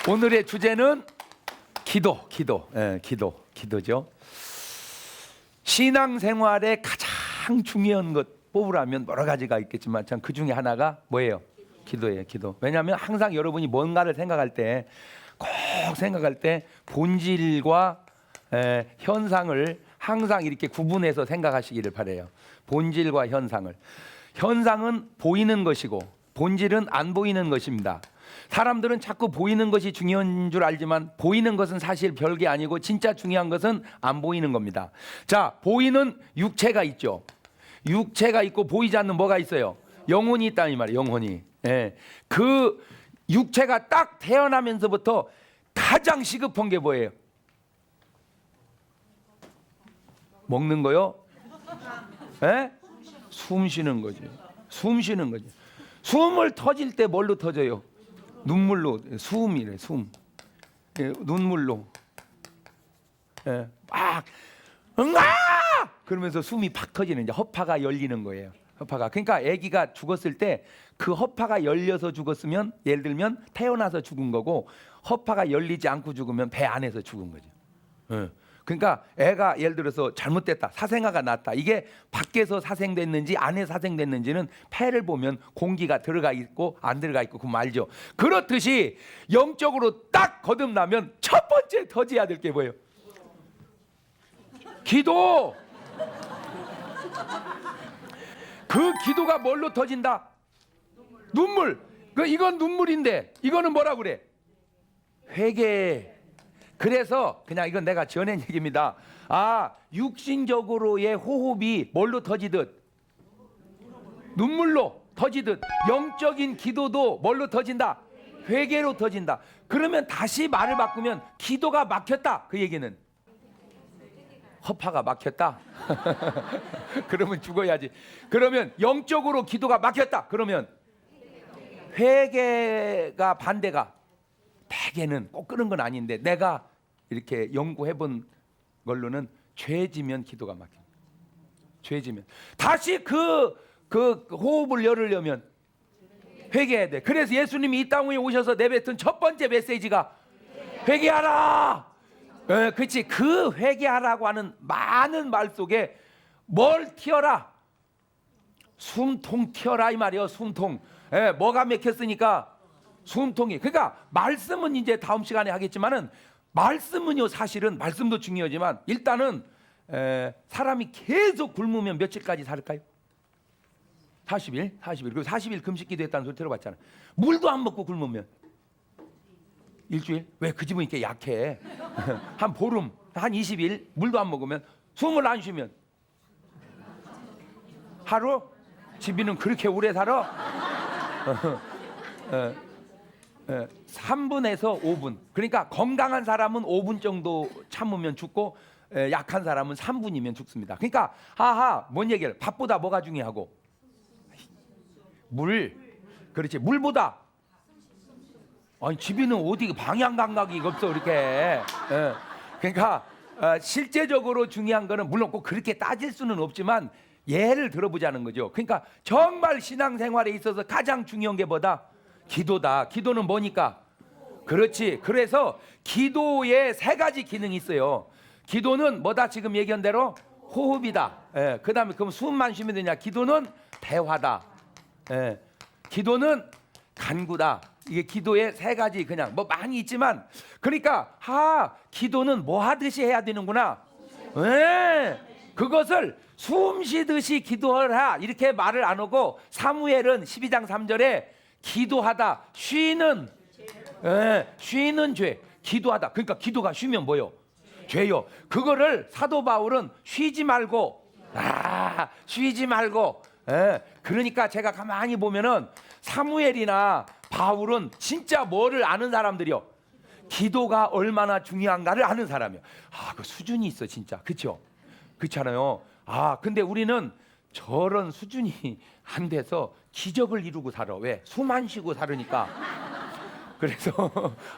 오늘의 주제는 기도죠. 신앙생활에 가장 중요한 것 뽑으라면 여러 가지가 있겠지만 참 그 중에 하나가 뭐예요? 기도예요. 기도. 왜냐하면 항상 여러분이 뭔가를 생각할 때 본질과 현상을 항상 이렇게 구분해서 생각하시기를 바라요. 본질과 현상을. 현상은 보이는 것이고 본질은 안 보이는 것입니다. 사람들은 자꾸 보이는 것이 중요한 줄 알지만 보이는 것은 사실 별게 아니고 진짜 중요한 것은 안 보이는 겁니다. 자, 보이는 육체가 있죠. 육체가 있고 보이지 않는 뭐가 있어요? 영혼이 있다 이 말이에요. 영혼이. 그 육체가 딱 태어나면서부터 가장 시급한 게 뭐예요? 먹는 거요? 숨 쉬는 거죠. 숨 쉬는 거죠. 숨을 터질 때 뭘로 터져요? 눈물로. 숨이래. 숨. 눈물로. 막 응아! 그러면서 숨이 팍 터지는 이제 허파가 열리는 거예요. 허파가. 그러니까 아기가 죽었을 때 그 허파가 열려서 죽었으면 예를 들면 태어나서 죽은 거고 허파가 열리지 않고 죽으면 배 안에서 죽은 거죠. 그러니까 애가 예를 들어서 잘못됐다. 사생아가 났다. 이게 밖에서 사생됐는지 안에 사생됐는지는 폐를 보면 공기가 들어가 있고 안 들어가 있고 그거 알죠. 그렇듯이 영적으로 딱 거듭나면 첫 번째 터져야 될 게 뭐예요? 기도. 그 기도가 뭘로 터진다? 눈물. 이건 눈물인데 이거는 뭐라 그래? 회개. 그래서 그냥 이건 내가 지어낸 얘기입니다. 육신적으로의 호흡이 뭘로 터지듯? 눈물로 터지듯 영적인 기도도 뭘로 터진다? 회개로 터진다. 그러면 다시 말을 바꾸면 기도가 막혔다. 그 얘기는 허파가 막혔다. 그러면 죽어야지. 그러면 영적으로 기도가 막혔다. 그러면 회개가 반대가 대개는 꼭 그런 건 아닌데 내가 이렇게 연구해 본 걸로는 죄지면 기도가 막혀. 죄지면 다시 그 호흡을 열으려면 회개해야 돼. 그래서 예수님이 이 땅 위에 오셔서 내뱉은 첫 번째 메시지가 회개하라. 그렇지. 그 회개하라고 하는 많은 말 속에 뭘 튀어라? 숨통 튀어라 이 말이에요. 숨통. 뭐가 막혔으니까 숨통이. 그러니까 말씀은 이제 다음 시간에 하겠지만은 말씀은요 사실은 말씀도 중요하지만 일단은 사람이 계속 굶으면 며칠까지 살까요? 40일. 그리고 40일 금식기도 했다는 소리 들어봤잖아요. 물도 안 먹고 굶으면 일주일? 왜 그 집은 이렇게 약해? 한 보름, 한 20일 물도 안 먹으면 숨을 안 쉬면 하루? 집이는 그렇게 오래 살아? 3분에서 5분. 그러니까 건강한 사람은 5분 정도 참으면 죽고 약한 사람은 3분이면 죽습니다. 그러니까 뭔 얘기를? 밥보다 뭐가 중요하고? 물. 그렇지. 물보다 아니 집에는 어디 방향 감각이 없어 이렇게. 그러니까 실제적으로 중요한 거는 물론 꼭 그렇게 따질 수는 없지만 예를 들어보자는 거죠. 그러니까 정말 신앙생활에 있어서 가장 중요한 게 뭐다? 기도다. 기도는 뭐니까? 그렇지. 그래서 기도에 세 가지 기능이 있어요. 기도는 뭐다? 지금 얘기한 대로 호흡이다. 그 다음에 그럼 숨만 쉬면 되냐? 기도는 대화다. 기도는 간구다. 이게 기도의 세 가지 그냥 뭐 많이 있지만 그러니까 기도는 뭐 하듯이 해야 되는구나. 그것을 숨 쉬듯이 기도하라 이렇게 말을 안 하고 사무엘은 12장 3절에 기도하다 쉬는 죄 기도하다. 그러니까 기도가 쉬면 뭐요? 죄요. 그거를 사도 바울은 쉬지 말고 그러니까 제가 가만히 보면은 사무엘이나 바울은 진짜 뭐를 아는 사람들이요? 기도가 얼마나 중요한가를 아는 사람이요. 그 수준이 있어 진짜. 그렇죠? 그렇잖아요. 근데 우리는 저런 수준이 안 돼서 기적을 이루고 살아. 왜? 숨 안 쉬고 살으니까. 그래서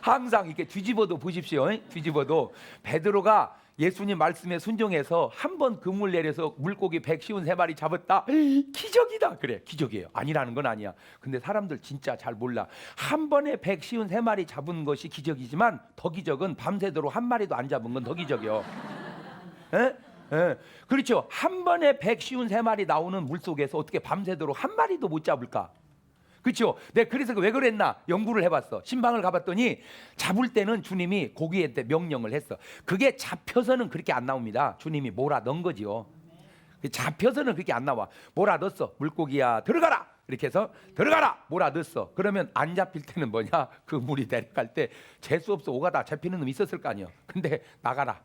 항상 이렇게 뒤집어도 보십시오. 뒤집어도 베드로가 예수님 말씀에 순종해서 한 번 그물 내려서 물고기 153마리 잡았다. 기적이다. 그래, 기적이에요. 아니라는 건 아니야. 근데 사람들 진짜 잘 몰라. 한 번에 153마리 잡은 것이 기적이지만 더 기적은 밤새도록 한 마리도 안 잡은 건 더 기적이요. 에? 에. 그렇죠. 한 번에 153마리 나오는 물속에서 어떻게 밤새도록 한 마리도 못 잡을까? 그렇죠. 내가 그래서 왜 그랬나 연구를 해봤어. 신방을 가봤더니 잡을 때는 주님이 고기한테 명령을 했어. 그게 잡혀서는 그렇게 안 나옵니다. 주님이 몰아 넣은 거지요. 잡혀서는 그렇게 안 나와. 몰아 넣었어. 물고기야 들어가라. 이렇게 해서 들어가라. 몰아 넣었어. 그러면 안 잡힐 때는 뭐냐? 그 물이 내려갈 때 재수 없어 오가다 잡히는 놈 있었을 거 아니에요. 근데 나가라.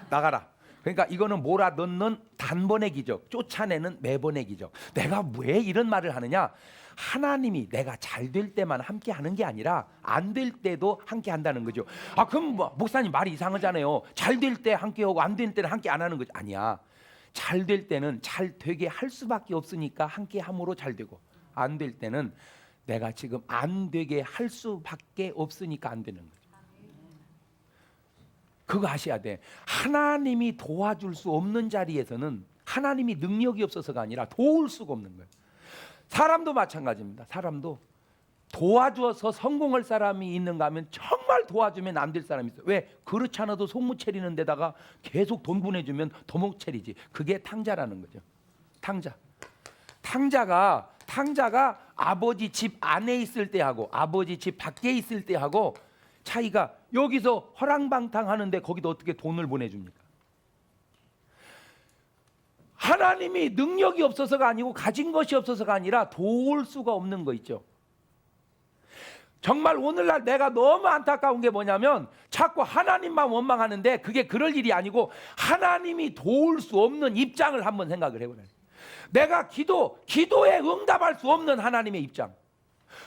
나가라. 그러니까 이거는 몰아 넣는 단번의 기적, 쫓아내는 매번의 기적. 내가 왜 이런 말을 하느냐? 하나님이 내가 잘 될 때만 함께 하는 게 아니라 안 될 때도 함께 한다는 거죠. 아 그럼 뭐, 목사님 말이 이상하잖아요. 잘 될 때 함께 하고 안 될 때는 함께 안 하는 거죠. 아니야. 잘 될 때는 잘 되게 할 수밖에 없으니까 함께 함으로 잘 되고, 안 될 때는 내가 지금 안 되게 할 수밖에 없으니까 안 되는 거죠. 그거 아셔야 돼. 하나님이 도와줄 수 없는 자리에서는 하나님이 능력이 없어서가 아니라 도울 수가 없는 거예요. 사람도 마찬가지입니다. 사람도 도와줘서 성공할 사람이 있는가 하면 정말 도와주면 안 될 사람이 있어요. 왜? 그렇지 않아도 속무 차리는 데다가 계속 돈 보내주면 도목 차리지. 그게 탕자라는 거죠. 탕자가 아버지 집 안에 있을 때하고 아버지 집 밖에 있을 때하고 차이가, 여기서 허랑방탕 하는데 거기도 어떻게 돈을 보내줍니까? 하나님이 능력이 없어서가 아니고 가진 것이 없어서가 아니라 도울 수가 없는 거 있죠. 정말 오늘날 내가 너무 안타까운 게 뭐냐면 자꾸 하나님만 원망하는데 그게 그럴 일이 아니고 하나님이 도울 수 없는 입장을 한번 생각을 해보라. 내가 기도에 응답할 수 없는 하나님의 입장.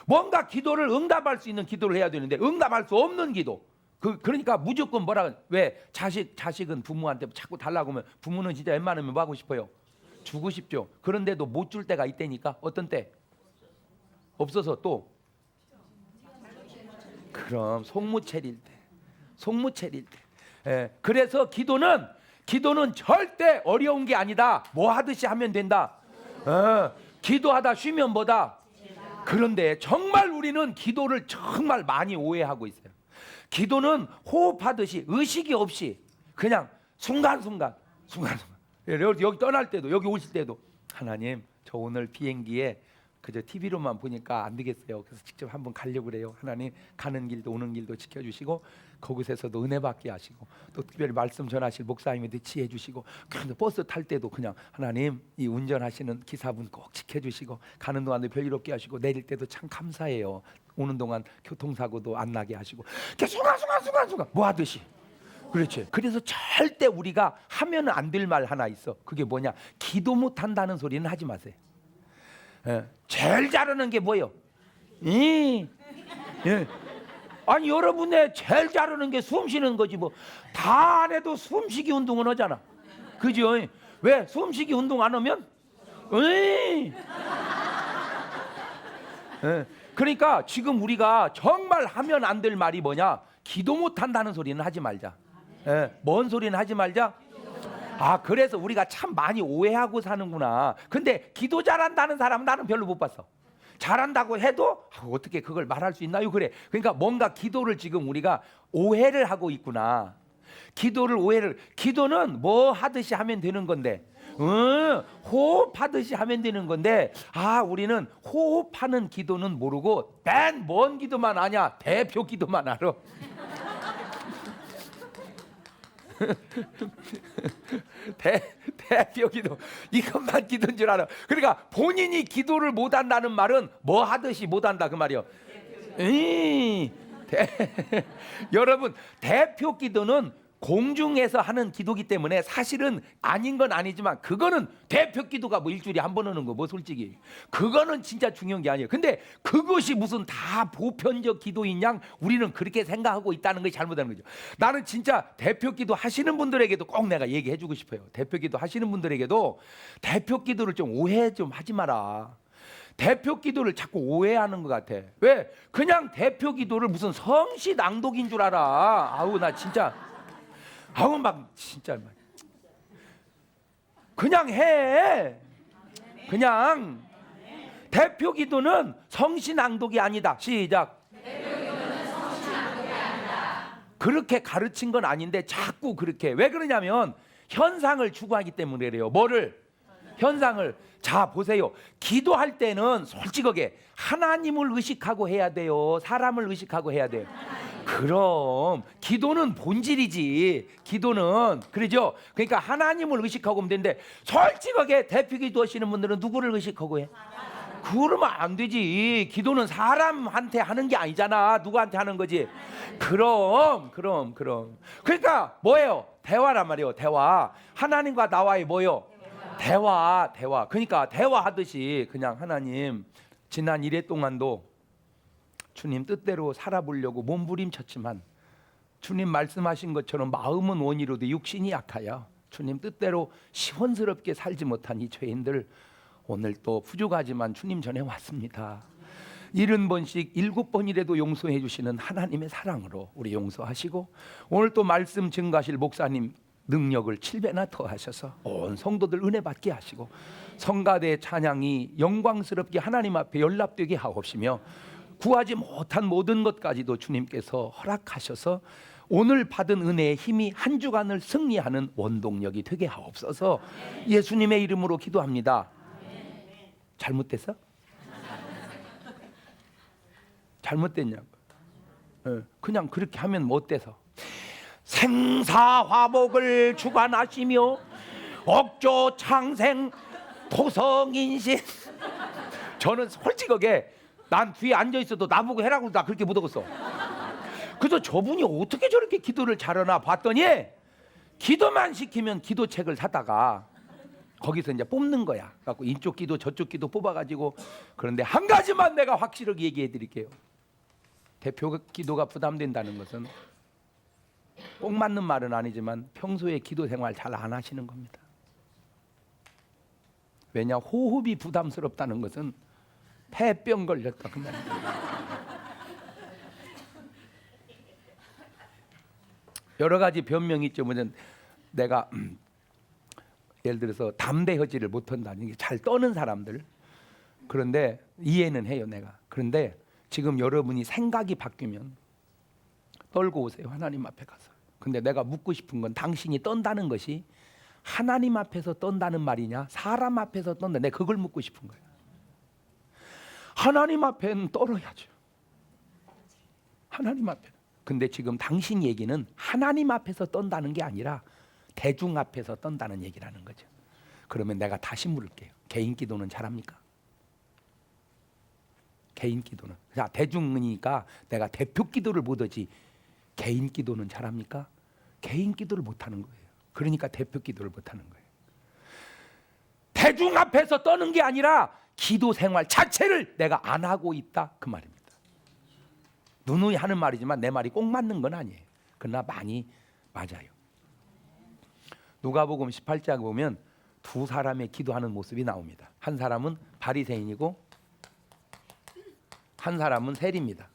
뭔가 기도를 응답할 수 있는 기도를 해야 되는데 응답할 수 없는 기도. 그러니까 무조건 왜 자식은 부모한테 자꾸 달라고 하면 부모는 진짜 웬만하면 뭐 하고 싶어요? 주고 싶죠. 그런데도 못 줄 때가 있다니까. 어떤 때? 없어서 또 그럼 속무 차릴 때. 그래서 기도는 절대 어려운 게 아니다. 뭐 하듯이 하면 된다. 기도하다 쉬면 뭐다? 그런데 정말 우리는 기도를 정말 많이 오해하고 있어요. 기도는 호흡하듯이 의식이 없이 그냥 순간순간 여기 떠날 때도 여기 오실 때도 하나님 저 오늘 비행기에 그저 TV로만 보니까 안 되겠어요. 그래서 직접 한번 가려고 그래요. 하나님 가는 길도 오는 길도 지켜주시고 거기서도 은혜 받게 하시고 또 특별히 말씀 전하실 목사님한테 지혜 주시고 버스 탈 때도 그냥 하나님 이 운전하시는 기사분 꼭 지켜주시고 가는 동안도 별일 없게 하시고 내릴 때도 참 감사해요. 오는 동안 교통사고도 안 나게 하시고 순간 뭐 하듯이. 그렇지. 그래서 절대 우리가 하면 안 될 말 하나 있어. 그게 뭐냐? 기도 못한다는 소리는 하지 마세요. 제일 잘하는 게 뭐예요? 아니 여러분의 제일 잘하는 게 숨 쉬는 거지 뭐. 다 안 해도 숨쉬기 운동은 하잖아. 그죠? 왜? 숨쉬기 운동 안 하면? 그러니까 지금 우리가 정말 하면 안 될 말이 뭐냐? 기도 못한다는 소리는 하지 말자. 뭔 소리는 하지 말자? 아 그래서 우리가 참 많이 오해하고 사는구나. 근데 기도 잘한다는 사람은 나는 별로 못 봤어. 잘한다고 해도 어떻게 그걸 말할 수 있나요? 그래. 그러니까 뭔가 기도를 지금 우리가 오해를 하고 있구나. 기도는 뭐 하듯이 하면 되는 건데 호흡하듯이 하면 되는 건데 우리는 호흡하는 기도는 모르고 맨 뭔 기도만 아냐? 대표 기도만 알아. 대표 기도 이것만 기도인 줄 알아. 그러니까 본인이 기도를 못한다는 말은 뭐 하듯이 못한다 그 말이요. 여러분 대표 기도는 공중에서 하는 기도기 때문에 사실은 아닌 건 아니지만 그거는 대표 기도가 뭐 일주일에 한 번 하는 거 뭐 솔직히 그거는 진짜 중요한 게 아니에요. 근데 그것이 무슨 다 보편적 기도인 양 우리는 그렇게 생각하고 있다는 것이 잘못하는 거죠. 나는 진짜 대표 기도 하시는 분들에게도 꼭 내가 얘기해 주고 싶어요. 대표 기도 하시는 분들에게도 대표 기도를 좀 오해 좀 하지 마라. 대표 기도를 자꾸 오해하는 것 같아. 왜? 그냥 대표 기도를 무슨 성시 낭독인 줄 알아. 나 진짜 아우 막 진짜 막 그냥 해. 그냥 대표 기도는 성신앙독이 아니다. 시작. 그렇게 가르친 건 아닌데 자꾸 그렇게. 왜 그러냐면 현상을 추구하기 때문에 그래요. 뭐를? 현상을. 자 보세요. 기도할 때는 솔직하게 하나님을 의식하고 해야 돼요, 사람을 의식하고 해야 돼요? 그럼 기도는 본질이지. 기도는 그러죠. 그러니까 하나님을 의식하고 하면 되는데 솔직하게 대표 기도하시는 분들은 누구를 의식하고 해? 그러면 안 되지. 기도는 사람한테 하는 게 아니잖아. 누구한테 하는 거지? 그럼. 그러니까 뭐예요? 대화란 말이에요. 대화. 하나님과 나와의 뭐예요? 대화. 그러니까 대화하듯이 그냥 하나님, 지난 1회 동안도 주님 뜻대로 살아보려고 몸부림쳤지만 주님 말씀하신 것처럼 마음은 원이로도 육신이 약하여 주님 뜻대로 시원스럽게 살지 못한 이 죄인들 오늘 또 부족하지만 주님 전에 왔습니다. 70번씩 7번이라도 용서해 주시는 하나님의 사랑으로 우리 용서하시고, 오늘 또 말씀 증가하실 목사님 능력을 7배나 더하셔서 온 성도들 은혜 받게 하시고, 성가대 찬양이 영광스럽게 하나님 앞에 연락되게 하옵시며, 구하지 못한 모든 것까지도 주님께서 허락하셔서 오늘 받은 은혜의 힘이 한 주간을 승리하는 원동력이 되게 하옵소서. 예수님의 이름으로 기도합니다. 잘못됐어? 잘못됐냐고. 그냥 그렇게 하면 못 돼서. 생사화복을 주관하시며 억조 창생 도성인신. 저는 솔직하게 난 뒤에 앉아있어도 나보고 해라고 나 그렇게 묻었어. 그래서 저분이 어떻게 저렇게 기도를 잘하나 봤더니 기도만 시키면 기도책을 사다가 거기서 이제 뽑는 거야. 그래갖고 이쪽 기도 저쪽 기도 뽑아가지고. 그런데 한 가지만 내가 확실하게 얘기해 드릴게요. 대표 기도가 부담된다는 것은 꼭 맞는 말은 아니지만 평소에 기도 생활 잘 안 하시는 겁니다. 왜냐? 호흡이 부담스럽다는 것은 폐병 걸렸다 그 말이에요. 여러 가지 변명이 있죠. 내가 예를 들어서 담대하지를 못한다는 게 잘 떠는 사람들. 그런데 이해는 해요 내가. 그런데 지금 여러분이 생각이 바뀌면 떨고 오세요, 하나님 앞에 가서. 근데 내가 묻고 싶은 건 당신이 떤다는 것이 하나님 앞에서 떤다는 말이냐, 사람 앞에서 떤다. 내가 그걸 묻고 싶은 거예요. 하나님 앞에는 떨어야죠. 하나님 앞에. 근데 지금 당신 얘기는 하나님 앞에서 떤다는 게 아니라 대중 앞에서 떤다는 얘기라는 거죠. 그러면 내가 다시 물을게요. 개인 기도는 잘합니까? 개인 기도는. 자, 대중이니까 내가 대표 기도를 못하지 개인 기도는 잘합니까? 개인 기도를 못하는 거예요. 그러니까 대표 기도를 못하는 거예요. 대중 앞에서 떠는 게 아니라 기도 생활 자체를 내가 안 하고 있다 그 말입니다. 누누이 하는 말이지만 내 말이 꼭 맞는 건 아니에요. 그러나 많이 맞아요. 누가복음 18장 보면 두 사람의 기도하는 모습이 나옵니다. 한 사람은 바리새인이고 한 사람은 세리입니다.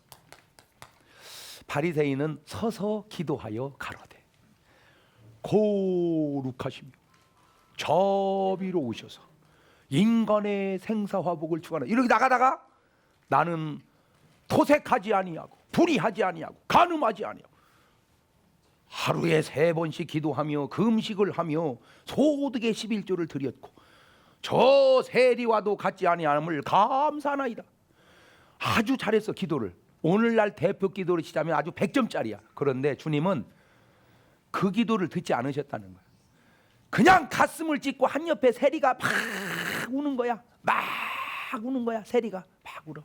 바리새인은 서서 기도하여 가로되 거룩하시며 자비로우셔서 인간의 생사화복을 주관하. 이렇게 나가다가 나는 토색하지 아니하고 불의하지 아니하고 간음하지 아니하고 하루에 3번씩 기도하며 금식을 하며 소득의 11조를 드렸고 저 세리와도 같지 아니함을 감사하나이다. 아주 잘했어 기도를. 오늘날 대표 기도를 시작하면 아주 100점짜리야. 그런데 주님은 그 기도를 듣지 않으셨다는 거야. 그냥 가슴을 찢고 한 옆에 세리가 막 우는 거야. 막 우는 거야. 세리가 막 울어.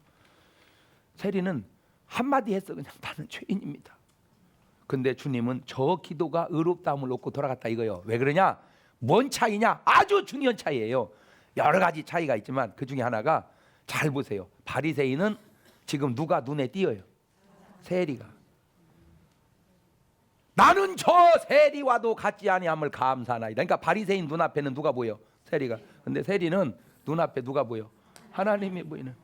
세리는 한마디 했어. 그냥 나는 죄인입니다. 근데 주님은 저 기도가 의롭다함을 얻고 돌아갔다 이거예요. 왜 그러냐? 뭔 차이냐? 아주 중요한 차이예요. 여러 가지 차이가 있지만 그 중에 하나가 잘 보세요. 바리새인은 지금 누가 눈에 띄어요? 세리가. 나는 저 세리와도 같지 아니함을 감사하나이다. 그러니까 바리새인 눈앞에는 누가 보여? 세리가. 근데 세리는 눈앞에 누가 보여? 하나님이 보이는.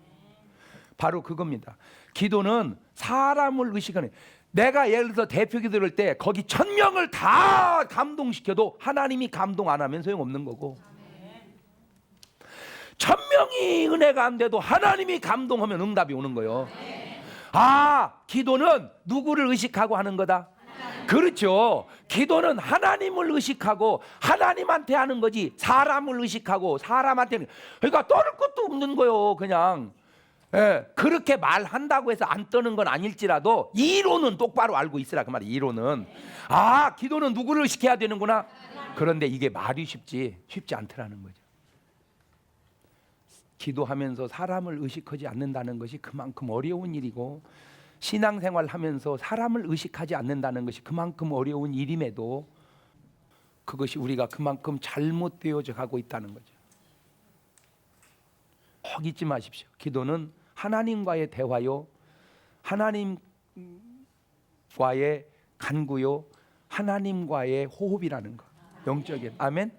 바로 그겁니다. 기도는 사람을 의식하는. 내가 예를 들어서 대표기 들을 때 거기 1000명을 다 감동시켜도 하나님이 감동 안 하면 소용없는 거고, 1000명이 은혜가 안 돼도 하나님이 감동하면 응답이 오는 거예요. 아, 기도는 누구를 의식하고 하는 거다? 그렇죠. 기도는 하나님을 의식하고 하나님한테 하는 거지, 사람을 의식하고 사람한테는, 그러니까 떠를 것도 없는 거예요. 그냥 그렇게 말한다고 해서 안 떠는 건 아닐지라도 이론은 똑바로 알고 있으라 그 말이에요. 이론은. 아, 기도는 누구를 의식해야 되는구나. 그런데 이게 말이 쉽지 않더라는 거죠. 기도하면서 사람을 의식하지 않는다는 것이 그만큼 어려운 일이고, 신앙생활 하면서 사람을 의식하지 않는다는 것이 그만큼 어려운 일임에도 그것이 우리가 그만큼 잘못되어져 가고 있다는 거죠. 꼭 잊지 마십시오. 기도는 하나님과의 대화요, 하나님과의 간구요, 하나님과의 호흡이라는 거. 영적인. 아멘.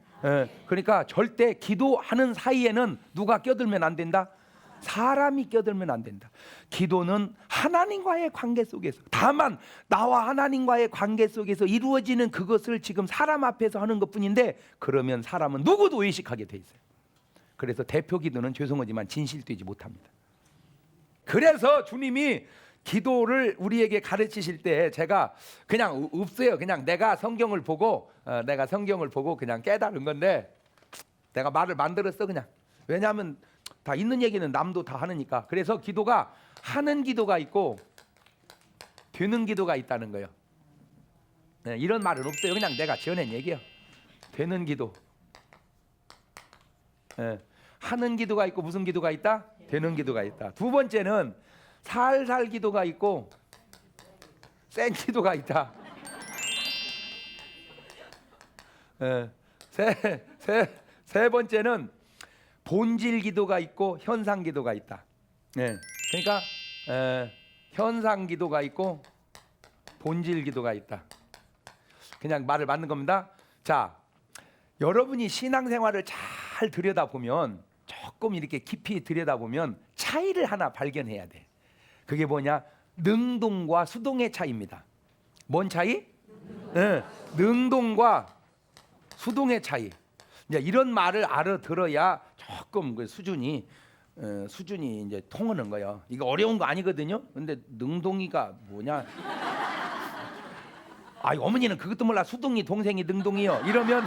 그러니까 절대 기도하는 사이에는 누가 껴들면 안 된다? 사람이 껴들면 안 된다. 기도는 하나님과의 관계 속에서, 다만 나와 하나님과의 관계 속에서 이루어지는 그것을 지금 사람 앞에서 하는 것뿐인데, 그러면 사람은 누구도 의식하게 돼 있어요. 그래서 대표 기도는 죄송하지만 진실되지 못합니다. 그래서 주님이 기도를 우리에게 가르치실 때 제가 그냥 없어요. 그냥 내가 성경을 보고 그냥 깨달은 건데, 내가 말을 만들었어 그냥. 왜냐하면 다 있는 얘기는 남도 다 하느니까. 그래서 기도가 하는 기도가 있고 되는 기도가 있다는 거예요. 네, 이런 말은 없어요. 그냥 내가 지어낸 얘기야. 되는 기도. 네, 하는 기도가 있고 무슨 기도가 있다? 되는 기도가 있다. 두 번째는 살살 기도가 있고 센 기도가 있다. 세 번째는 본질 기도가 있고 현상 기도가 있다. 그러니까 현상 기도가 있고 본질 기도가 있다. 그냥 말을 맞는 겁니다. 자, 여러분이 신앙생활을 잘 들여다보면, 조금 이렇게 깊이 들여다보면 차이를 하나 발견해야 돼. 그게 뭐냐? 능동과 수동의 차이입니다. 뭔 차이? 능동과 수동의 차이. 이제 이런 말을 알아들어야 조금 그 수준이 이제 통하는 거예요. 이거 어려운 거 아니거든요. 근데 능동이가 뭐냐? 아, 어머니는 그것도 몰라. 수동이 동생이 능동이요. 이러면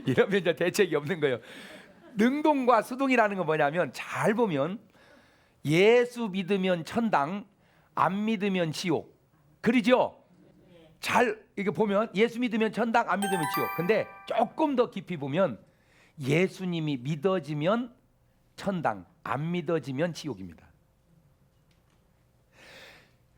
이제 대책이 없는 거예요. 능동과 수동이라는 건 뭐냐면, 잘 보면 예수 믿으면 천당, 안 믿으면 지옥. 그러죠? 잘 이게 보면 예수 믿으면 천당, 안 믿으면 지옥. 근데 조금 더 깊이 보면 예수님이 믿어지면 천당, 안 믿어지면 지옥입니다.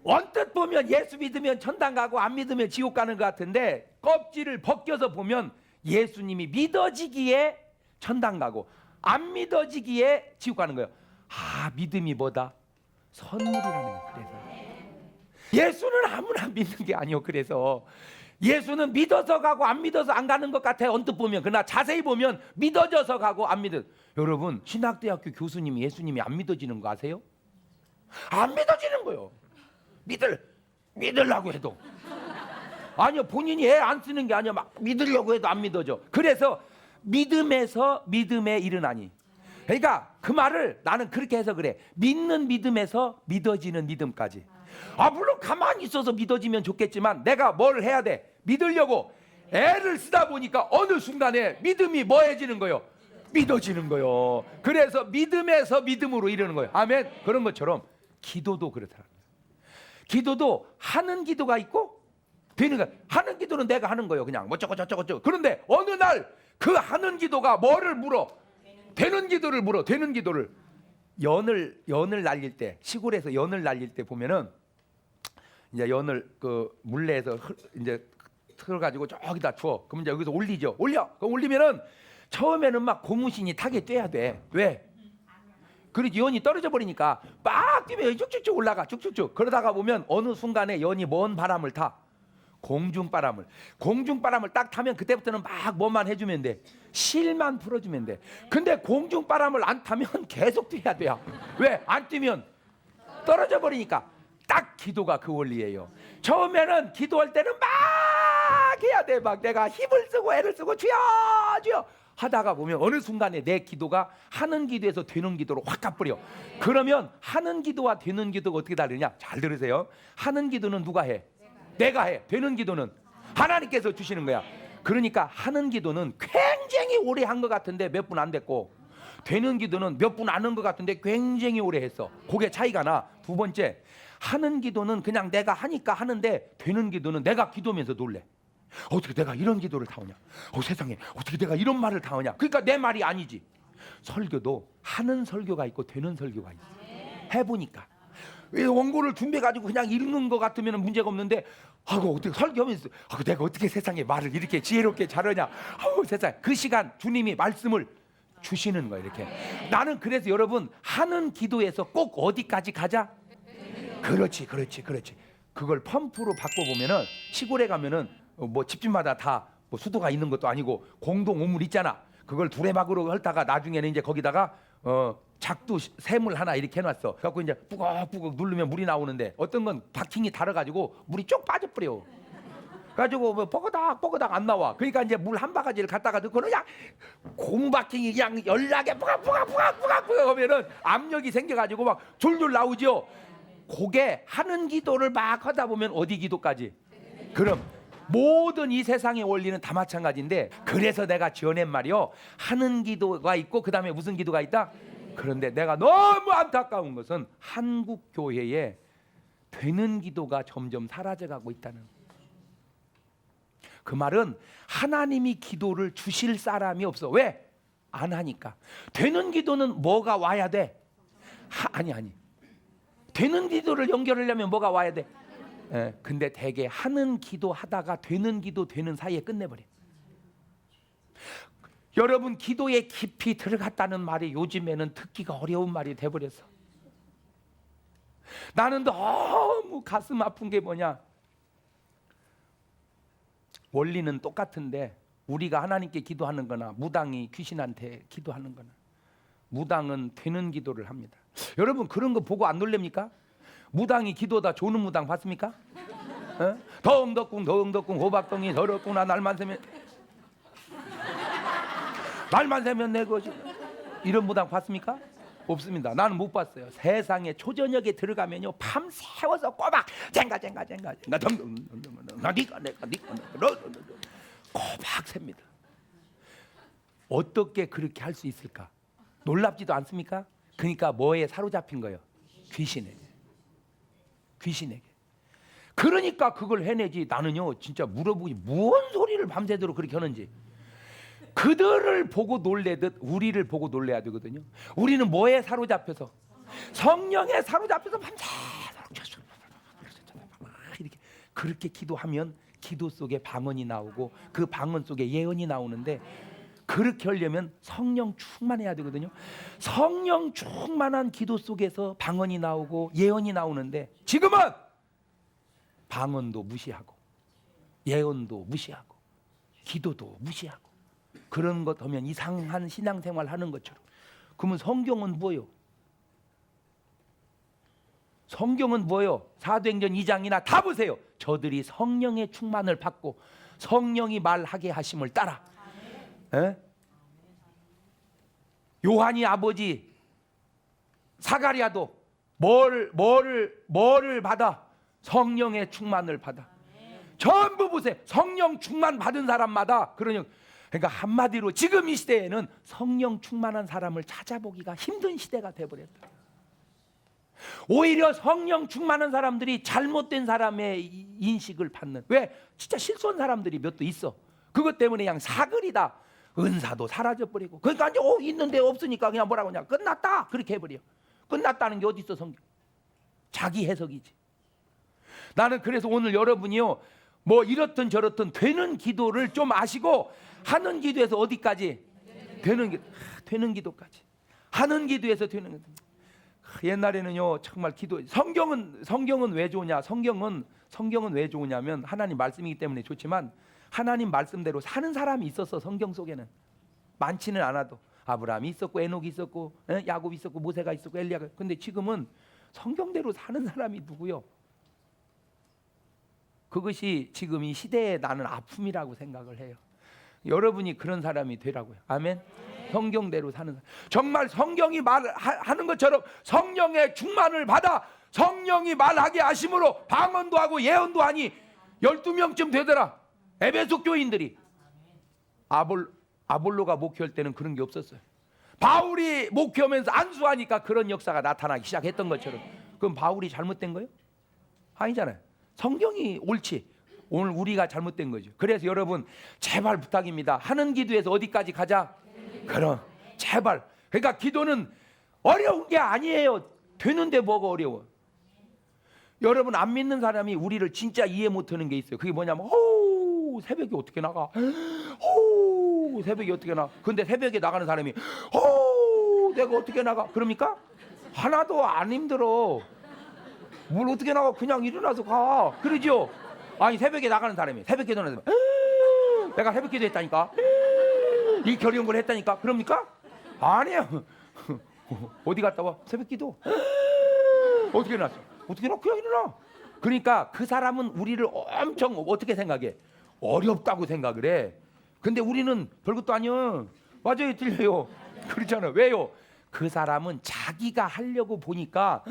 언뜻 보면 예수 믿으면 천당 가고 안 믿으면 지옥 가는 것 같은데, 껍질을 벗겨서 보면 예수님이 믿어지기에 천당 가고 안 믿어지기에 지옥 가는 거예요. 아, 믿음이 뭐다? 선물이라는 거예요. 그래서 예수는 아무나 믿는 게 아니요. 그래서 예수는 믿어서 가고 안 믿어서 안 가는 것 같아요. 언뜻 보면. 그러나 자세히 보면 믿어져서 가고 안 믿어. 여러분, 신학대학교 교수님이 예수님이 안 믿어지는 거 아세요? 안 믿어지는 거예요. 믿으려고 해도. 아니요, 본인이 애 안 쓰는 게 아니야. 막 믿으려고 해도 안 믿어져. 그래서 믿음에서 믿음에 이르나니. 그러니까 그 말을 나는 그렇게 해서 그래. 믿는 믿음에서 믿어지는 믿음까지. 아, 물론 가만히 있어서 믿어지면 좋겠지만 내가 뭘 해야 돼? 믿으려고 애를 쓰다 보니까 어느 순간에 믿음이 뭐해지는 거요? 믿어지는 거요. 그래서 믿음에서 믿음으로 이르는 거예요. 아멘. 그런 것처럼 기도도 그렇더라고요. 기도도 하는 기도가 있고 되는 거. 하는 기도는 내가 하는 거예요. 그냥 뭐저거 저쩌고. 그런데 어느 날 그 하는 기도가 뭐를 물어? 되는 기도를 물어. 되는 기도를. 연을 날릴 때, 시골에서 연을 날릴 때 보면은 이제 연을 그 물레에서 이제 틀어 가지고 저기다 줘. 그럼 이제 여기서 올리죠. 그럼 올리면은 처음에는 막 고무신이 타게 떼야 돼. 왜? 그리고 연이 떨어져 버리니까 막 뛰면 쭉쭉쭉 올라가. 쭉쭉쭉. 그러다가 보면 어느 순간에 연이 먼 바람을 타. 공중바람을 딱 타면 그때부터는 막 뭐만 해주면 돼. 실만 풀어주면 돼. 근데 공중바람을 안 타면 계속 뛰어야 돼요. 왜? 안 뛰면 떨어져 버리니까. 딱 기도가 그 원리예요. 처음에는 기도할 때는 막 해야 돼. 막 내가 힘을 쓰고 애를 쓰고 주여 주여 하다가 보면 어느 순간에 내 기도가 하는 기도에서 되는 기도로 확 가버려. 그러면 하는 기도와 되는 기도가 어떻게 다르냐? 잘 들으세요. 하는 기도는 누가 해? 내가 해. 되는 기도는 하나님께서 주시는 거야. 그러니까 하는 기도는 굉장히 오래 한 것 같은데 몇 분 안 됐고, 되는 기도는 몇 분 안 한 것 같은데 굉장히 오래 했어. 그게 차이가 나. 두 번째, 하는 기도는 그냥 내가 하니까 하는데, 되는 기도는 내가 기도하면서 놀래. 어떻게 내가 이런 기도를 다 하냐? 세상에 어떻게 내가 이런 말을 다 하냐? 그러니까 내 말이 아니지. 설교도 하는 설교가 있고 되는 설교가 있어. 해보니까 원고를 준비해가지고 그냥 읽는 것 같으면 문제가 없는데, 어떻게 설교하면서 내가 어떻게 세상에 말을 이렇게 지혜롭게 잘하냐? 세상, 그 시간 주님이 말씀을 주시는 거예요. 이렇게. 나는 그래서 여러분, 하는 기도에서 꼭 어디까지 가자? 그렇지. 그걸 펌프로 바꿔보면은, 시골에 가면은 뭐 집집마다 다 뭐 수도가 있는 것도 아니고 공동 우물 있잖아. 그걸 두레박으로 헐다가 나중에는 이제 거기다가 작두 샘을 하나 이렇게 해놨어. 그래갖고 이제 뿌걱뿌걱 누르면 물이 나오는데, 어떤 건 바킹이 달아가지고 물이 쭉 빠져버려. 그래가지고 뭐 뻐그닥 안 나와. 그러니까 이제 물 한 바가지를 갖다가 넣고 그냥 고무바킹이 그냥 열나게 뿌걱뿌걱 하면은 압력이 생겨가지고 막 졸졸 나오죠. 그게 하는 기도를 막 하다 보면 어디 기도까지? 그럼 모든 이 세상의 원리는 다 마찬가지인데, 그래서 내가 지어낸 말이요, 하는 기도가 있고 그 다음에 무슨 기도가 있다? 그런데 내가 너무 안타까운 것은 한국 교회에 되는 기도가 점점 사라져가고 있다는. 그 말은 하나님이 기도를 주실 사람이 없어. 왜? 안 하니까. 되는 기도는 뭐가 와야 돼? 아니 되는 기도를 연결하려면 뭐가 와야 돼? 근데 대개 하는 기도 하다가 되는 기도 되는 사이에 끝내버려. 여러분, 기도에 깊이 들어갔다는 말이 요즘에는 듣기가 어려운 말이 돼버렸어. 나는 너무 가슴 아픈 게 뭐냐? 원리는 똑같은데 우리가 하나님께 기도하는 거나 무당이 귀신한테 기도하는 거나, 무당은 되는 기도를 합니다. 여러분, 그런 거 보고 안 놀랍니까? 무당이 기도다 조는 무당 봤습니까? 덩덕궁 호박덩이 더럽구나 날만 새면 내 것이, 이런 무당 봤습니까? 없습니다. 나는 못 봤어요. 세상에 초저녁에 들어가면요, 밤 새워서 꼬박 쟁가 니가 꼬박 셉니다. 어떻게 그렇게 할 수 있을까? 놀랍지도 않습니까? 그러니까 뭐에 사로잡힌 거예요? 귀신에게. 그러니까 그걸 해내지. 나는요, 진짜 물어보기 무슨 소리를 밤새도록 그렇게 하는지. 그들을 보고 놀래듯 우리를 보고 놀래야 되거든요. 우리는 뭐에 사로잡혀서? 성령에 사로잡혀서 밤새도록 이렇게 그렇게 기도하면 기도 속에 방언이 나오고 그 방언 속에 예언이 나오는데, 그렇게 하려면 성령 충만해야 되거든요. 성령 충만한 기도 속에서 방언이 나오고 예언이 나오는데, 지금은 방언도 무시하고 예언도 무시하고 기도도 무시하고 그런 것 하면 이상한 신앙생활 하는 것처럼. 그러면 성경은 뭐예요? 성경은 뭐예요? 사도행전 2장이나 다 보세요. 저들이 성령의 충만을 받고 성령이 말하게 하심을 따라. 요한이 아버지 사가랴도 뭐를 받아? 성령의 충만을 받아. 전부 보세요. 성령 충만 받은 사람마다. 그러니까 한마디로 지금 이 시대에는 성령 충만한 사람을 찾아보기가 힘든 시대가 돼버렸다. 오히려 성령 충만한 사람들이 잘못된 사람의 인식을 받는. 왜? 진짜 실수한 사람들이 몇 도 있어. 그것 때문에 그냥 사글이다. 은사도 사라져버리고. 그러니까 이제 있는데 없으니까 그냥 뭐라고 하냐, 끝났다 그렇게 해버려. 끝났다는 게 어디 있어? 성경 자기 해석이지. 나는 그래서 오늘 여러분이요, 뭐 이렇든 저렇든 되는 기도를 좀 아시고, 하는 기도에서 어디까지? 되는 기도까지. 하는 기도에서 되는 기도. 옛날에는요, 정말 성경은 왜 좋으냐? 성경은 왜 좋으냐면 하나님 말씀이기 때문에 좋지만, 하나님 말씀대로 사는 사람이 있었어. 성경 속에는 많지는 않아도 아브라함이 있었고 에녹이 있었고 야곱이 있었고 모세가 있었고 엘리야가. 근데 지금은 성경대로 사는 사람이 누구요? 그것이 지금 이 시대에 나는 아픔이라고 생각을 해요. 여러분이 그런 사람이 되라고요. 아멘. 성경대로 사는 사람. 정말 성경이 말하는 것처럼 성령의 충만을 받아 성령이 말하게 하심으로 방언도 하고 예언도 하니 12명쯤 되더라. 에베소 교인들이. 아볼로가 목회할 때는 그런 게 없었어요. 바울이 목회하면서 안수하니까 그런 역사가 나타나기 시작했던 것처럼. 그럼 바울이 잘못된 거예요? 아니잖아요. 성경이 옳지. 오늘 우리가 잘못된 거죠. 그래서 여러분 제발 부탁입니다. 하는 기도에서 어디까지 가자? 그럼 제발. 그러니까 기도는 어려운 게 아니에요. 되는데 뭐가 어려워? 여러분 안 믿는 사람이 우리를 진짜 이해 못하는 게 있어요. 그게 뭐냐면 새벽에 어떻게 나가? 새벽에 어떻게 나가? 근데 새벽에 나가는 사람이 내가 어떻게 나가? 그럽니까? 하나도 안 힘들어. 뭘 어떻게 나가? 그냥 일어나서 가. 그러죠? 아니 새벽에 나가는 사람이 새벽 기도하는 사람이 내가 새벽 기도 했다니까. 이 결의한 걸 했다니까. 그럽니까? 아니에요. 어디 갔다 와? 새벽 기도. 어떻게 일어났어? 어떻게 일어나? 그냥 일어나. 그러니까 그 사람은 우리를 엄청 어떻게 생각해? 어렵다고 생각을 해. 근데 우리는 별것도 아니야. 맞아요, 틀려요. 그렇잖아. 왜요? 그 사람은 자기가 하려고 보니까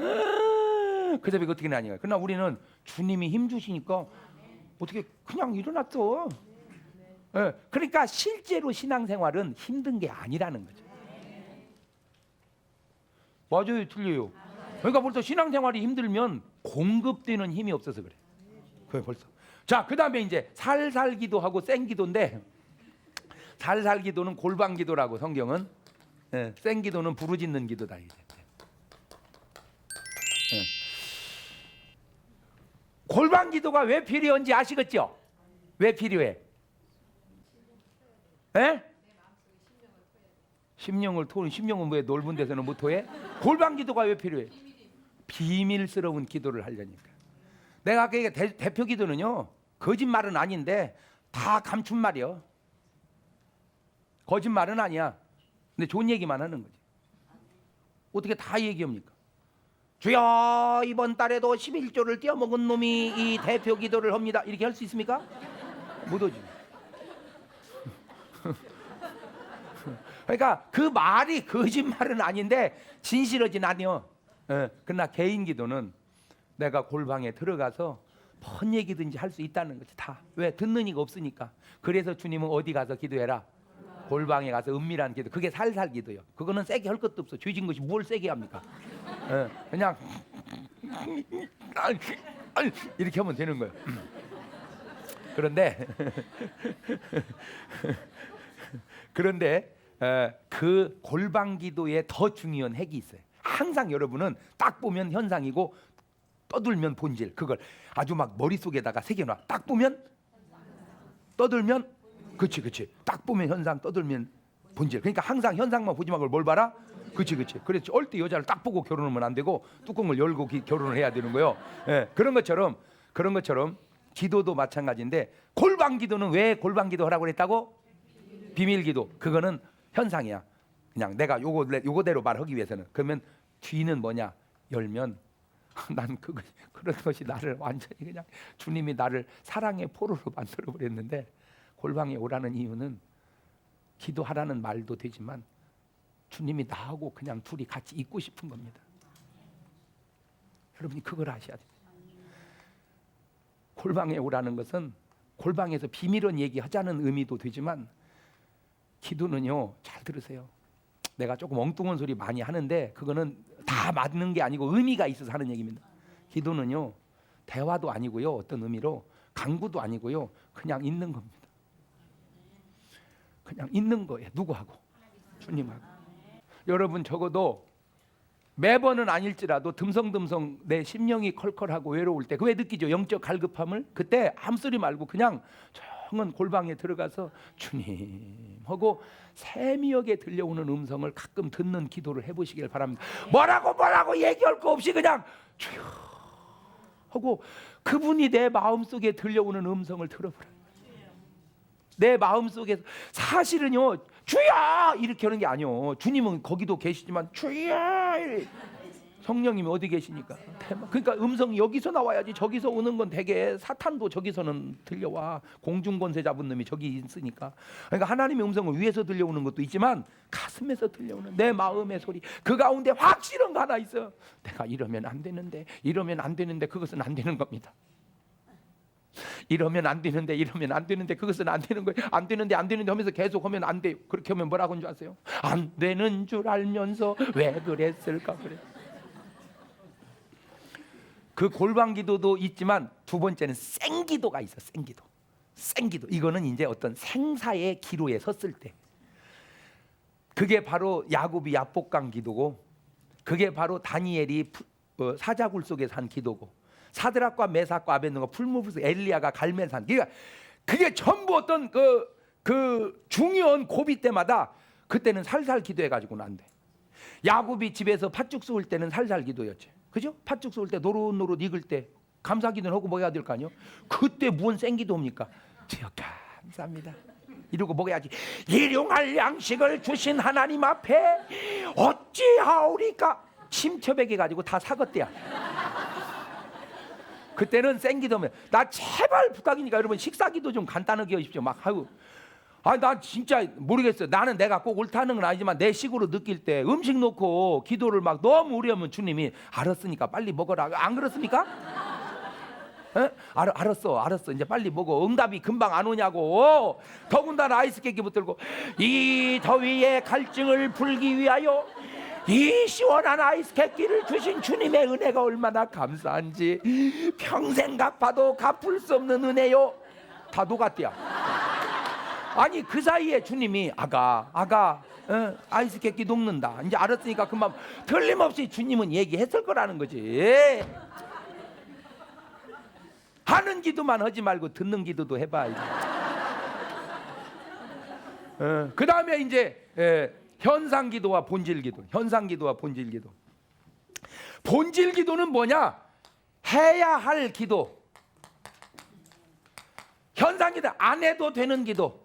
그 새벽에 어떻게 나냐. 그러나 우리는 주님이 힘 주시니까 어떻게 그냥 일어났어. 네. 그러니까 실제로 신앙생활은 힘든 게 아니라는 거죠. 맞아요, 틀려요. 그러니까 벌써 신앙생활이 힘들면 공급되는 힘이 없어서 그래. 그래 벌써. 자, 그다음에 이제 살살 기도하고 생 기도인데, 살살 기도는 골방 기도라고 성경은, 생 기도는 부르짖는 기도다. 이제. 골방 기도가 왜 필요한지 아시겠죠? 왜 필요해? 에? 심령을 토는 심령은 왜 넓은 데서는 못 토해? 골방 기도가 왜 필요해? 비밀스러운 기도를 하려니까. 내가 아까 대표 기도는요 거짓말은 아닌데 다 감춘 말이요. 거짓말은 아니야. 근데 좋은 얘기만 하는 거지. 어떻게 다 얘기합니까? 주여 이번 달에도 11조를 떼어먹은 놈이 이 대표 기도를 합니다. 이렇게 할 수 있습니까? 못하지. 그러니까 그 말이 거짓말은 아닌데 진실하진 아니요. 그러나 개인 기도는 내가 골방에 들어가서 뭔 얘기든지 할 수 있다는 거지. 다. 왜? 듣는 이가 없으니까. 그래서 주님은 어디 가서 기도해라? 골방에 가서 은밀한 기도. 그게 살살 기도요. 그거는 세게 할 것도 없어. 죄진 것이 뭘 세게 합니까? 그냥 이렇게 하면 되는 거예요. 그런데 그 골방 기도에 더 중요한 핵이 있어요. 항상 여러분은 딱 보면 현상이고 떠들면 본질. 그걸 아주 막 머릿속에다가 새겨놔. 딱 보면 떠들면 그치. 딱 보면 현상, 떠들면 본질. 그러니까 항상 현상만 보지 말고 뭘 봐라? 그치. 그렇지. 얼때 여자를 딱 보고 결혼하면 안 되고 뚜껑을 열고 결혼을 해야 되는 거예요. 그런 것처럼 기도도 마찬가지인데, 골방 기도는 왜 골방 기도 하라고 그랬다고? 비밀 기도. 그거는 현상이야. 그냥 내가 요거대로 말하기 위해서는. 그러면 뒤는 뭐냐? 열면 난 그런 것이 나를 완전히 그냥 주님이 나를 사랑의 포로로 만들어 버렸는데, 골방에 오라는 이유는 기도하라는 말도 되지만 주님이 나하고 그냥 둘이 같이 있고 싶은 겁니다. 여러분이 그걸 아셔야 돼요. 골방에 오라는 것은 골방에서 비밀한 얘기 하자는 의미도 되지만, 기도는요, 잘 들으세요. 내가 조금 엉뚱한 소리 많이 하는데 그거는 다 맞는 게 아니고 의미가 있어서 하는 얘기입니다. 기도는요, 대화도 아니고요, 어떤 의미로 강구도 아니고요, 그냥 있는 겁니다. 그냥 있는 거예요. 누구하고? 주님하고. 여러분 적어도 매번은 아닐지라도 듬성듬성 내 심령이 컬컬하고 외로울 때, 그 왜 느끼죠? 영적 갈급함을. 그때 함소리 말고 그냥 조용한 골방에 들어가서 주님 하고 세미하게 들려오는 음성을 가끔 듣는 기도를 해보시길 바랍니다. 뭐라고 얘기할 거 없이 그냥 주여 하고 그분이 내 마음속에 들려오는 음성을 들어보라. 내 마음속에서 사실은요, 주여 이렇게 하는 게 아니요. 주님은 거기도 계시지만 주여 성령님이 어디 계시니까. 그러니까 음성이 여기서 나와야지. 저기서 오는 건 되게 사탄도 저기서는 들려와. 공중권세 잡은 놈이 저기 있으니까. 그러니까 하나님의 음성은 위에서 들려오는 것도 있지만 가슴에서 들려오는 내 마음의 소리, 그 가운데 확실한 거 하나 있어. 내가 이러면 안 되는데, 이러면 안 되는데, 그것은 안 되는 겁니다. 이러면 안 되는데, 이러면 안 되는데, 그것은 안 되는 거예요. 안 되는데, 안 되는데 하면서 계속 하면 안 돼요. 그렇게 하면 뭐라고 하는 줄 아세요? 안 되는 줄 알면서 왜 그랬을까 그래. 그 골방 기도도 있지만 두 번째는 생기도가 있어. 생기도. 생기도. 이거는 이제 어떤 생사의 기로에 섰을 때. 그게 바로 야곱이 야복강 기도고, 그게 바로 다니엘이 사자굴 속에서 한 기도고, 사드락과 메삭과 아벳느고가 풀무불 속 엘리야가 갈멜산. 그러니까 그게 전부 어떤 그 중요한 고비 때마다 그때는 살살 기도해 가지고는 안 돼. 야곱이 집에서 팥죽 쏘을 때는 살살 기도였지. 그죠? 팥죽 쏠 때 노릇노릇 익을 때 감사기도는 하고 먹어야 될 거 아니요? 그때 무슨 생기도입니까? 주여 감사합니다. 이러고 먹어야지. 일용할 양식을 주신 하나님 앞에 어찌하오리까? 침처백해 가지고 다 사갔대야. 그때는 생기도면 나 제발 부탁이니까 여러분 식사기도 좀 간단하게 하십시오. 막 하고. 나 진짜 모르겠어요. 나는 내가 꼭 옳다는 건 아니지만 내 식으로 느낄 때 음식 놓고 기도를 막 너무 오래 하면 주님이 알았으니까 빨리 먹어라. 안 그렇습니까? 알았어 이제 빨리 먹어. 응답이 금방 안 오냐고. 더군다나 아이스케이크 붙들고 이 더위에 갈증을 풀기 위하여 이 시원한 아이스케이크를 주신 주님의 은혜가 얼마나 감사한지 평생 갚아도 갚을 수 없는 은혜요. 다 녹았대야. 아니 그 사이에 주님이 아가 아이스케이크 녹는다. 이제 알았으니까 금방 틀림없이 주님은 얘기했을 거라는 거지. 하는 기도만 하지 말고 듣는 기도도 해봐. 그 다음에 이제 현상 기도와 본질 기도. 현상 기도와 본질 기도. 본질 기도는 뭐냐? 해야 할 기도. 현상 기도 안 해도 되는 기도.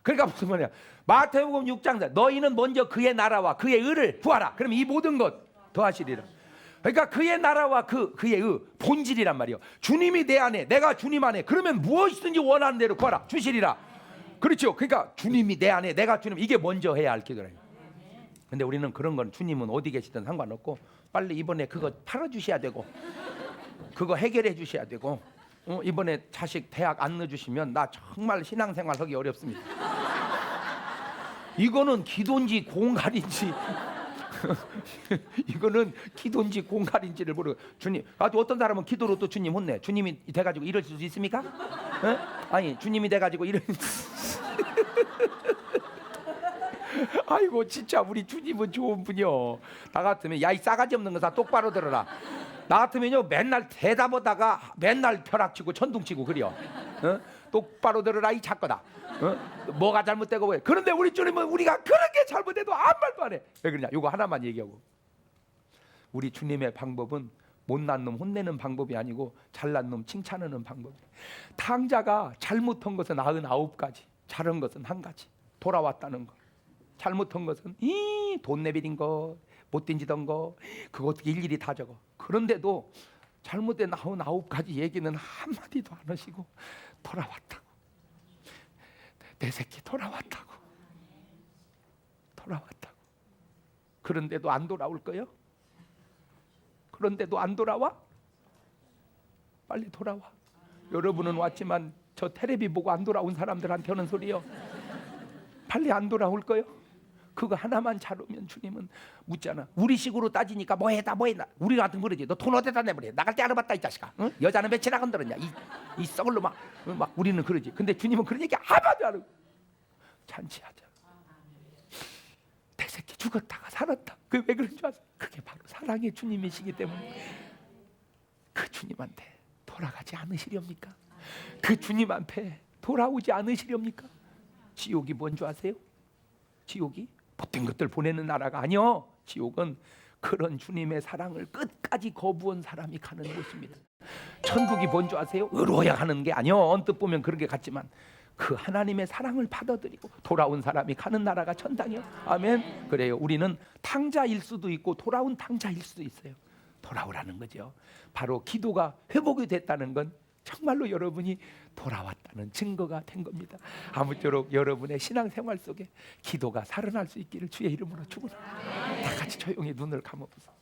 그러니까 무슨 말이야? 마태복음 6장 너희는 먼저 그의 나라와 그의 의를 구하라. 그럼 이 모든 것 더하시리라. 그러니까 그의 나라와 그의 의 본질이란 말이요. 주님이 내 안에, 내가 주님 안에. 그러면 무엇이든지 원하는 대로 구하라. 주시리라. 그렇죠. 그러니까 주님이 내 안에, 내가 주님, 이게 먼저 해야 할 기도라. 근데 우리는 그런 건 주님은 어디 계시든 상관없고 빨리 이번에 그거 팔아주셔야 되고 그거 해결해 주셔야 되고 이번에 자식 대학 안 넣어주시면 나 정말 신앙생활 하기 어렵습니다. 이거는 기도인지 공갈인지 이거는 기도인지 공갈인지를 모르고 주님. 아주 어떤 사람은 기도로 또 주님 혼내. 주님이 돼가지고 이럴 수 있습니까? 아니 주님이 돼가지고 이런 아이고 진짜 우리 주님은 좋은 분이요. 나 같으면 야 이 싸가지 없는 거사 똑바로 들어라. 나 같으면요 맨날 대답하다가 맨날 벼락치고 천둥치고 그래요. 똑바로 들어라 이 작거다. 뭐가 잘못되고 왜? 그런데 우리 주님은 우리가 그렇게 잘못해도 아무 말도 안 해. 왜 그러냐? 이거 하나만 얘기하고. 우리 주님의 방법은 못난 놈 혼내는 방법이 아니고 잘난 놈 칭찬하는 방법이에요. 탕자가 잘못한 것은 99가지, 잘한 것은 한 가지. 돌아왔다는 거. 잘못한 것은 돈 내비린 거, 못 딘지던 거, 그거 어떻게 일일이 다 적어. 그런데도 잘못된 99가지 얘기는 한마디도 안 하시고 돌아왔다고. 내 새끼 돌아왔다고. 돌아왔다고. 그런데도 안 돌아올 거요? 그런데도 안 돌아와? 빨리 돌아와. 여러분은 왔지만 저 텔레비 보고 안 돌아온 사람들한테 하는 소리요. 빨리 안 돌아올 거요? 그거 하나만 잘 오면 주님은 묻잖아. 우리 식으로 따지니까 뭐 했다. 우리 같은 그러지. 너 돈 어디다 내버려. 나갈 때 알아봤다 이 자식아. 응? 여자는 며칠 안 들었냐. 이 썩을로 막 우리는 그러지. 근데 주님은 그런 얘기 하나도 안 하고 잔치하자. 내 새끼 죽었다가 살았다. 그게 왜 그런 줄 아세요? 그게 바로 사랑의 주님이시기 때문에. 그 주님한테 돌아가지 않으시렵니까? 그 주님 앞에 돌아오지 않으시렵니까? 지옥이 뭔 줄 아세요? 지옥이 못된 것들 보내는 나라가 아니요. 지옥은 그런 주님의 사랑을 끝까지 거부한 사람이 가는 곳입니다. 천국이 뭔 줄 아세요? 의로워야 하는 게 아니요. 언뜻 보면 그런 게 같지만 그 하나님의 사랑을 받아들이고 돌아온 사람이 가는 나라가 천당이요. 아멘. 그래요. 우리는 탕자일 수도 있고 돌아온 탕자일 수도 있어요. 돌아오라는 거죠. 바로 기도가 회복이 됐다는 건 정말로 여러분이 돌아왔다는 증거가 된 겁니다. 아무쪼록 여러분의 신앙생활 속에 기도가 살아날 수 있기를 주의 이름으로 축원합니다. 다 같이 조용히 눈을 감아보세요.